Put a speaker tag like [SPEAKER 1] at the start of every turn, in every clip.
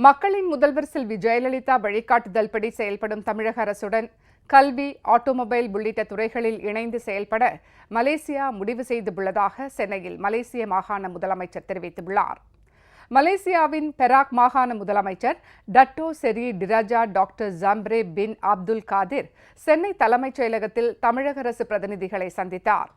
[SPEAKER 1] மக்களின் முதல்வர் செல்வி ஜெயலலிதா வழிகாட்டுதல்படி செயல்படும் தமிழக அரசுடன் கல்வி, ஆட்டோமொபைல் உள்ளிட்ட துறைகளில் இணைந்து செயல்பட மலேசியா முடிவு செய்துள்ளதாக சென்னையில் மலேசிய மாகாண முதலமைச்சர் தெரிவித்துள்ளார். மலேசியாவின் பெராக் மாகாண முதலமைச்சர் டட்டோ செரி டிராஜா டாக்டர் ஜம்ரே பின் அப்துல் காதிர் சென்னை தலைமைச் செயலகத்தில் தமிழக அரசு பிரதிநிதிகளை சந்தித்தார்.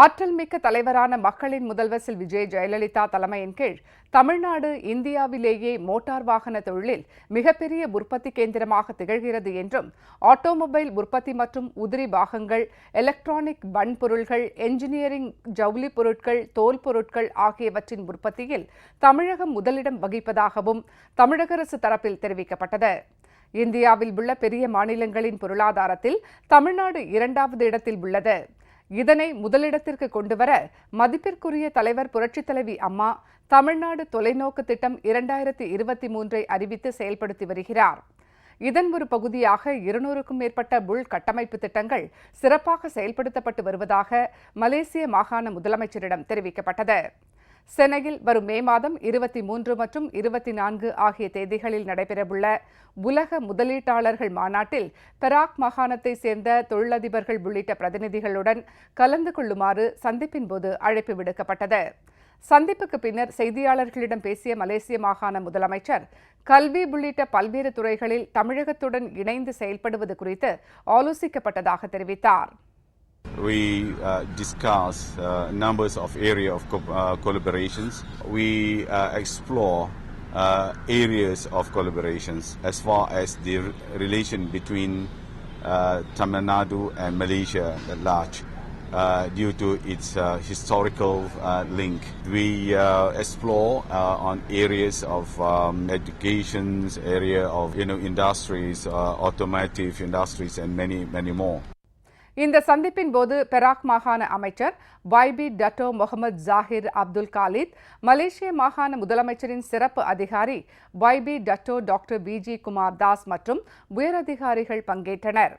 [SPEAKER 1] ஆற்றல் மிக்க தலைவரான மக்களின் முதல்வர் செல்வி ஜெயலலிதா தலைமையின் கீழ் தமிழ்நாடு இந்தியாவிலேயே மோட்டார் வாகன தொழிலில் மிகப்பெரிய உற்பத்தி கேந்திரமாக திகழ்கிறது என்றும், ஆட்டோமொபைல் உற்பத்தி மற்றும் உதிரி பாகங்கள், எலக்ட்ரானிக் வன்பொருள்கள், என்ஜினியரிங், ஜவுளி பொருட்கள், தோல் பொருட்கள் ஆகியவற்றின் உற்பத்தியில் தமிழகம் முதலிடம் வகிப்பதாகவும் தமிழக அரசு தரப்பில் தெரிவிக்கப்பட்டது. இந்தியாவில் உள்ள பெரிய மாநிலங்களின் பொருளாதாரத்தில் தமிழ்நாடு 2வது இடத்தில் உள்ளது. இதனை முதலிடத்திற்கு கொண்டுவர மதிப்பிற்குரிய தலைவர் புரட்சித் தலைவி அம்மா தமிழ்நாடு தொலைநோக்கு திட்டம் 2023 அறிவித்து செயல்படுத்தி வருகிறார். இதன் ஒரு பகுதியாக 200க்கும் மேற்பட்ட உள்கட்டமைப்பு திட்டங்கள் சிறப்பாக செயல்படுத்தப்பட்டு வருவதாக மலேசிய மாகாண முதலமைச்சரிடம் தெரிவிக்கப்பட்டது. சென்னையில் வரும் மே மாதம் 23 மற்றும் 24 ஆகிய தேதிகளில் நடைபெறவுள்ள உலக முதலீட்டாளர்கள் மாநாட்டில் பெராக் மாகாணத்தை சேர்ந்த தொழிலதிபர்கள் உள்ளிட்ட பிரதிநிதிகளுடன் கலந்து கொள்ளுமாறு சந்திப்பின் போது அழைப்பு விடுக்கப்பட்டது. சந்திப்புக்கு பின்னர் செய்தியாளர்களிடம் பேசிய மலேசிய மாகாண முதலமைச்சர் கல்வி உள்ளிட்ட பல்வேறு துறைகளில் தமிழகத்துடன் இணைந்து செயல்படுவது குறித்து ஆலோசிக்கப்பட்டதாக தெரிவித்தார்.
[SPEAKER 2] We discuss numbers of area of collaborations. We explore areas of collaborations as far as the relation between Tamil Nadu and Malaysia at large. Due to its historical link, we explore on areas of education, area of industries, automotive industries, and many more.
[SPEAKER 1] இந்த சந்திப்பின் போது Perak மாகாண அமைச்சர் YB Dato Mohamed Zahir Abdul Khalid, மலேசிய மாகாண முதலமைச்சரின் சிறப்பு அதிகாரி YB Dato doctor BG Kumar Das மற்றும் உயரதிகாரிகள் பங்கேற்றனர்.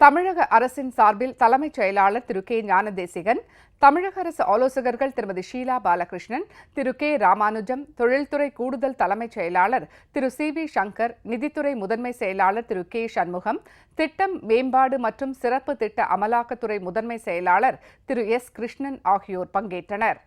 [SPEAKER 1] தமிழக அரசின் சார்பில் தலைமைச் செயலாளர் திரு K ஞானதேசிகன், தமிழக அரசு ஆலோசகர்கள் திருமதி ஷீலா பாலகிருஷ்ணன், திரு K ராமானுஜம், தொழில்துறை கூடுதல் தலைமைச் செயலாளர் திரு CV சங்கர், நிதித்துறை முதன்மை செயலாளர் திரு K சண்முகம், திட்டம் மேம்பாடு மற்றும் சிறப்பு திட்ட அமலாக்கத்துறை முதன்மை செயலாளர் திரு S கிருஷ்ணன் ஆகியோர் பங்கேற்றனர்.